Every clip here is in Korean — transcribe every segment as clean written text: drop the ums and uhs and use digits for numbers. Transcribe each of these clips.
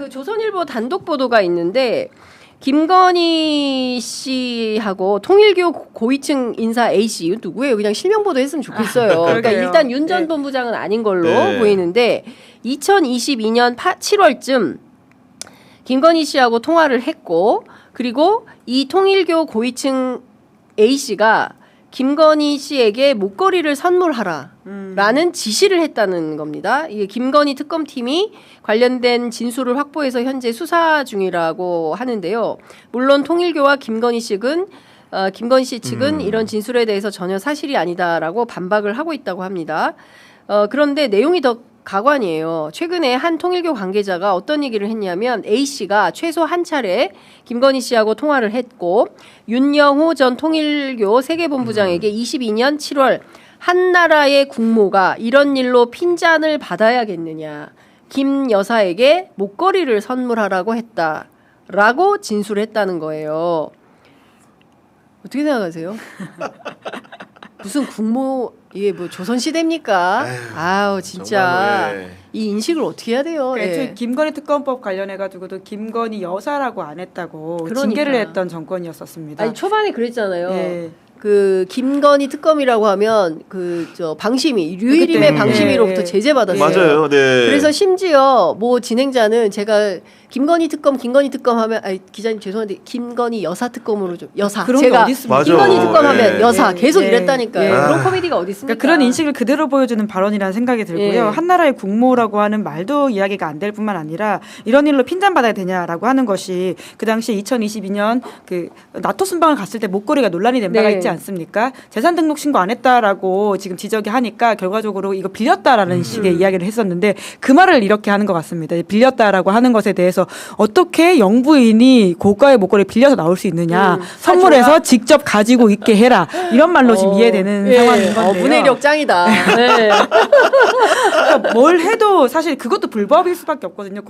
그 조선일보 단독 보도가 있는데 김건희 씨하고 통일교 고위층 인사 A 씨 이거 누구예요? 그냥 실명 보도했으면 좋겠어요. 그러니까 일단 윤 전 본부장은 아닌 걸로 보이는데 2022년 7월쯤 김건희 씨하고 통화를 했고 그리고 이 통일교 고위층 A 씨가 김건희 씨에게 목걸이를 선물하라라는 지시를 했다는 겁니다. 이게 김건희 특검팀이 관련된 진술을 확보해서 현재 수사 중이라고 하는데요. 물론 통일교와 김건희 씨 측은 이런 진술에 대해서 전혀 사실이 아니다라고 반박을 하고 있다고 합니다. 그런데 내용이 더 가관이에요. 최근에 한 통일교 관계자가 어떤 얘기를 했냐면 A씨가 최소 한 차례 김건희 씨하고 통화를 했고 윤영호 전 통일교 세계본부장에게 22년 7월 한 나라의 국모가 이런 일로 핀잔을 받아야겠느냐. 김 여사에게 목걸이를 선물하라고 했다라고 진술했다는 거예요. 어떻게 생각하세요? 무슨 국모 이게 뭐 조선 시대입니까? 아우 진짜 이 인식을 어떻게 해야 돼요? 애초에 김건희 특검법 관련해 가지고도 김건희 여사라고 안 했다고 그러니까. 징계를 했던 정권이었었습니다. 아니 초반에 그랬잖아요. 그 김건희 특검이라고 하면 그 저 방심위 류일임의 방심위로부터 제재받았어요. 맞아요. 네. 그래서 심지어 뭐 진행자는 제가 김건희 특검 하면 아니 기자님 죄송한데 김건희 여사 특검으로 좀 여사 그런 제가 게 어디 있습니까? 김건희 특검 하면 여사 계속 예. 이랬다니까요. 그런 코미디가 어디 있습니까? 그러니까 그런 인식을 그대로 보여주는 발언이라는 생각이 들고요. 한나라의 국모라고 하는 말도 이야기가 안 될 뿐만 아니라 이런 일로 핀잔받아야 되냐라고 하는 것이 그 당시 2022년 그 나토 순방을 갔을 때 목걸이가 논란이 된 바가 있지 않습니까? 재산 등록 신고 안 했다라고 지금 지적이 하니까 결과적으로 이거 빌렸다라는 식의 이야기를 했었는데 그 말을 이렇게 하는 것 같습니다. 빌렸다라고 하는 것에 대해서 어떻게 영부인이 고가의 목걸이를 빌려서 나올 수 있느냐. 선물해서 직접 가지고 있게 해라. 이런 말로 지금 이해되는 상황인 건데요. 문해력 짱이다. 네. 그러니까 뭘 해도 사실 그것도 불법일 수밖에 없거든요.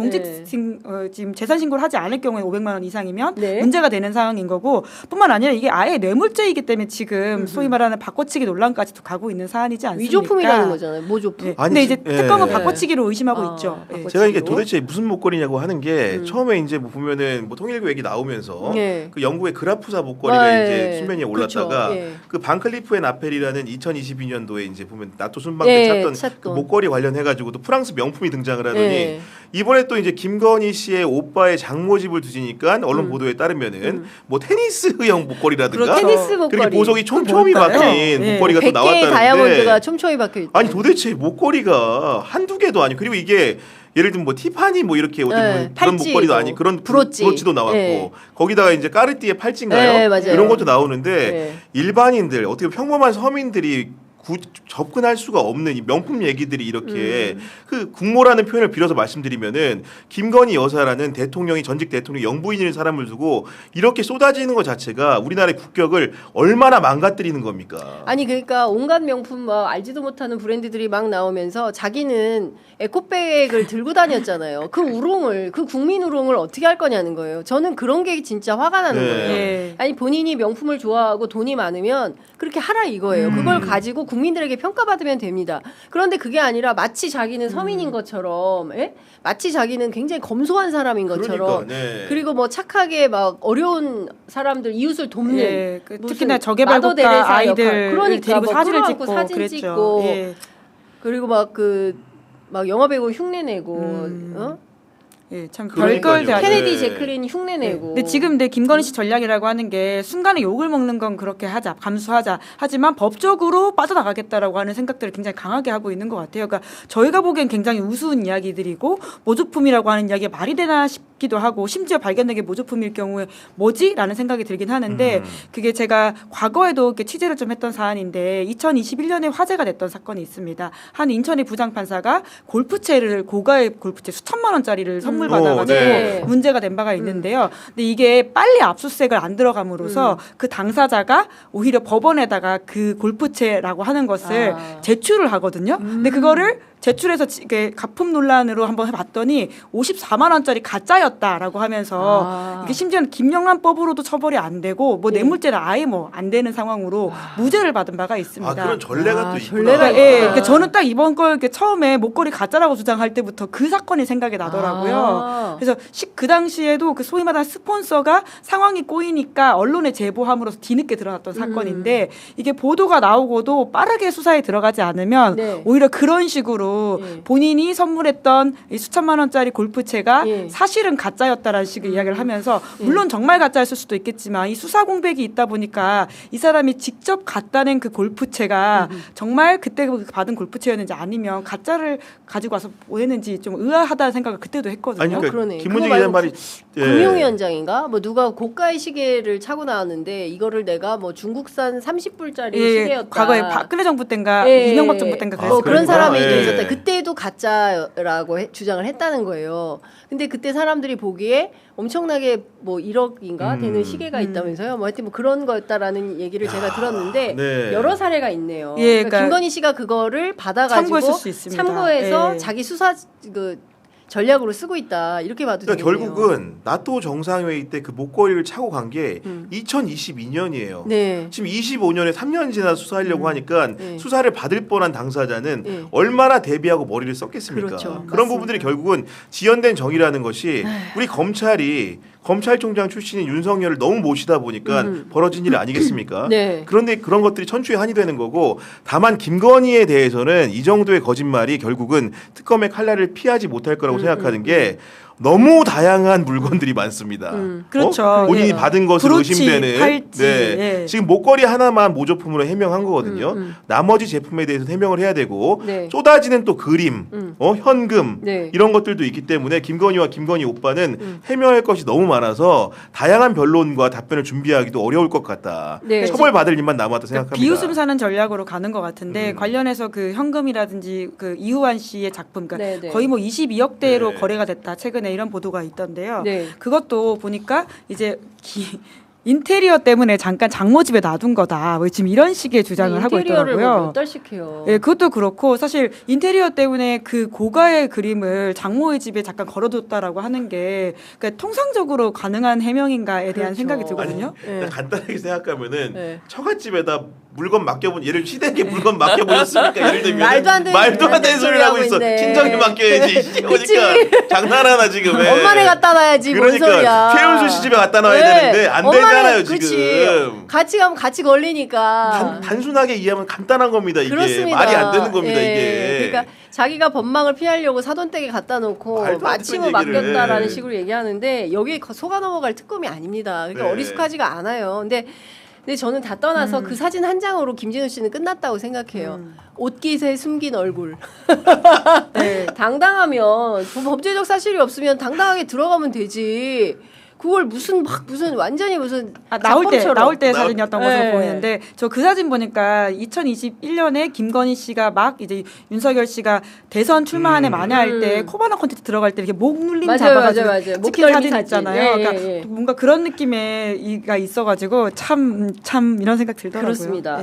지금 재산 신고를 하지 않을 경우에 500만 원 이상이면 문제가 되는 상황인 거고 뿐만 아니라 이게 아예 뇌물죄이기 때문에 지금 소위 말하는 바꿔치기 논란까지도 가고 있는 사안이지 않습니까? 위조품이라는 거잖아요. 모조품. 근데 이제 특검은 바꿔치기로 의심하고 있죠. 제가 이게 도대체 무슨 목걸이냐고 하는 게 처음에 이제 뭐 보면은 뭐 통일교 얘기 나오면서 그 영국의 그라프사 목걸이가 이제 수면 위에 올랐다가 그 반클리프 앤 아펠이라는 2022년도에 이제 보면 나토 순방 때 찾던 그 목걸이 관련해 가지고 또 프랑스 명품이 등장을 하더니 이번에 또 이제 김건희 씨의 오빠의 장모집을 뒤지니까 언론 보도에 따르면은 뭐 테니스형 목걸이라든가 테니스 목걸이. 그렇게 보석이 촘촘히 박힌 목걸이가 또 나왔다는데 다이아몬드가 촘촘히 박혀 있다. 아니 도대체 목걸이가 한두 개도 아니고 그리고 이게 예를 들면 뭐 티파니 뭐 이렇게 그런 목걸이도 아니 그런 브로치도 나왔고 거기다가 이제 까르띠에 팔찌인가요? 이런 것도 나오는데 일반인들 어떻게 평범한 서민들이 접근할 수가 없는 이 명품 얘기들이 이렇게 그 국모라는 표현을 빌어서 말씀드리면은 김건희 여사라는 대통령이 전직 대통령 영부인인 사람을 두고 이렇게 쏟아지는 것 자체가 우리나라의 국격을 얼마나 망가뜨리는 겁니까? 아니 그러니까 온갖 명품 뭐 알지도 못하는 브랜드들이 막 나오면서 자기는 에코백을 들고 다녔잖아요. 그 우롱을 그 국민 우롱을 어떻게 할 거냐는 거예요. 저는 그런 게 진짜 화가 나는 거예요. 아니 본인이 명품을 좋아하고 돈이 많으면 그렇게 하라 이거예요. 그걸 가지고 국민들에게 평가받으면 됩니다. 그런데 그게 아니라 마치 자기는 서민인 것처럼, 마치 자기는 굉장히 검소한 사람인 것처럼, 그리고 뭐 착하게 막 어려운 사람들 이웃을 돕는, 특히나 저개발국가 아이들 그러니까 데리고 뭐 사진을 찍고 사진 그랬죠. 찍고, 그리고 막 영화 배우 흉내 내고, 참 별걸 다 케네디 제클린 흉내 내고. 근데 지금 김건희 씨 전략이라고 하는 게 순간에 욕을 먹는 건 그렇게 하자, 감수하자. 하지만 법적으로 빠져나가겠다라고 하는 생각들을 굉장히 강하게 하고 있는 것 같아요. 그러니까 저희가 보기엔 굉장히 우스운 이야기들이고 모조품이라고 하는 이야기가 말이 되나 싶기도 하고 심지어 발견된 게 모조품일 경우에 뭐지? 라는 생각이 들긴 하는데 그게 제가 과거에도 이렇게 취재를 좀 했던 사안인데 2021년에 화제가 됐던 사건이 있습니다. 한 인천의 부장판사가 골프채를 고가의 골프채 수천만 원짜리를 선물 받아가지고 문제가 된 바가 있는데요. 근데 이게 빨리 압수수색을 안 들어감으로써 그 당사자가 오히려 법원에다가 그 골프채라고 하는 것을 제출을 하거든요. 근데 그거를 제출해서 이게 가품 논란으로 한번 해봤더니 54만 원짜리 가짜였다라고 하면서 이게 심지어는 김영란법으로도 처벌이 안 되고 뭐 뇌물죄는 아예 뭐 안 되는 상황으로 무죄를 받은 바가 있습니다. 그런 전례가 또 있구나. 전례가 예, 저는 딱 이번 걸 이렇게 처음에 목걸이 가짜라고 주장할 때부터 그 사건이 생각이 나더라고요. 그래서 그 당시에도 그 소위 말하는 스폰서가 상황이 꼬이니까 언론에 제보함으로써 뒤늦게 드러났던 사건인데 이게 보도가 나오고도 빠르게 수사에 들어가지 않으면 네. 오히려 그런 식으로 본인이 선물했던 이 수천만 원짜리 골프채가 사실은 가짜였다라는 식의 이야기를 하면서 물론 정말 가짜였을 수도 있겠지만 이 수사 공백이 있다 보니까 이 사람이 직접 갖다 낸 그 골프채가 정말 그때 받은 골프채였는지 아니면 가짜를 가지고 와서 보냈는지 좀 의아하다는 생각을 그때도 했거든요. 아니, 그러니까 그러네. 김문희 기자 말이 금융위원장인가? 뭐 누가 고가의 시계를 차고 나왔는데 이거를 내가 뭐 중국산 30불짜리 시계였다. 과거에 박근혜 정부 때인가 이명박 정부 때인가 뭐 그런 사람이 예. 있었다. 그때도 가짜라고 주장을 했다는 거예요. 근데 그때 사람들이 보기에 엄청나게 뭐 1억인가 되는 시계가 있다면서요. 뭐 하여튼 뭐 그런 거였다라는 얘기를 제가 들었는데 네. 여러 사례가 있네요. 예, 그러니까 김건희 씨가 그거를 받아가지고 참고했을 수 있습니다. 참고해서 예. 자기 수사 그 전략으로 쓰고 있다 이렇게 봐도 그러니까 되겠네요. 결국은 나토 정상회의 때 그 목걸이를 차고 간 게 2022년이에요. 네. 지금 25년에 3년 지나 수사하려고 하니까 네. 수사를 받을 뻔한 당사자는 네. 얼마나 대비하고 머리를 썼겠습니까? 그렇죠. 그런 맞습니다. 부분들이 결국은 지연된 정의라는 것이 우리 검찰이 검찰총장 출신인 윤석열을 너무 모시다 보니까 벌어진 일 아니겠습니까? 네. 그런데 그런 것들이 천추의 한이 되는 거고 다만 김건희에 대해서는 이 정도의 거짓말이 결국은 특검의 칼날을 피하지 못할 거라고 생각하는 게 너무 다양한 물건들이 많습니다. 그렇죠. 본인이 예. 받은 것으로 브로치, 의심되는. 팔찌, 네. 예. 지금 목걸이 하나만 모조품으로 해명한 거거든요. 나머지 제품에 대해서 해명을 해야 되고 네. 쏟아지는 또 그림, 현금 네. 이런 것들도 있기 때문에 김건희와 김건희 오빠는 해명할 것이 너무 많아서 다양한 변론과 답변을 준비하기도 어려울 것 같다. 네. 처벌받을 일만 남았다 생각합니다. 비웃음 사는 전략으로 가는 것 같은데 관련해서 그 현금이라든지 그 이후환 씨의 작품 그러니까 네, 네. 거의 뭐 22억대로 네. 거래가 됐다 최근에 이런 보도가 있던데요. 네. 그것도 보니까 이제 인테리어 때문에 잠깐 장모 집에 놔둔 거다. 뭐 지금 이런 식의 주장을 하고 인테리어를 있더라고요. 몇 달씩 해요. 예, 그것도 그렇고 사실 인테리어 때문에 그 고가의 그림을 장모의 집에 잠깐 걸어뒀다라고 하는 게 그러니까 통상적으로 가능한 해명인가에 대한 그렇죠. 생각이 들거든요. 그냥 네. 간단하게 생각하면은 네. 처갓집에다 물건 맡겨본 예를 시댁에 물건 맡겨보셨습니까? 예를 들면 말도 안 되는 소리를 하고 있어. 있네. 친정에 맡겨야지. 그러니까 장난하나 지금. 엄마네 갖다 놔야지 뭔 그러니까 소리야. 최은수 씨 집에 갖다 놔야 네. 되는데 안 엄마네- 되잖아요 그치. 지금. 같이 가면 같이 걸리니까. 단순하게 이해하면 간단한 겁니다. 이게 그렇습니다. 말이 안 되는 겁니다. 예. 이게. 그러니까 자기가 법망을 피하려고 사돈댁에 갖다 놓고 말도 안 마침을 되는 얘기를. 맡겼다라는 식으로 얘기하는데 여기에 속아 넘어갈 특검이 아닙니다. 그러니까 네. 어리숙하지가 않아요. 근데 저는 다 떠나서 그 사진 한 장으로 김진우 씨는 끝났다고 생각해요. 옷깃에 숨긴 얼굴. 네. 당당하면 범죄적 사실이 없으면 당당하게 들어가면 되지. 그걸 무슨 완전히 무슨 나올 때 사건처럼. 사진이었던 것으로 네. 보이는데 저 그 사진 보니까 2021년에 김건희 씨가 막 이제 윤석열 씨가 대선 출마하네 만회할 때 코바나 콘텐츠 들어갈 때 이렇게 목 눌림 맞아요, 잡아가지고 맞아요. 찍힌 목덜미 사진 사진. 있잖아요. 예, 그러니까 예, 예. 뭔가 그런 느낌의 이가 있어가지고 참 이런 생각 들더라고요. 그렇습니다. 예.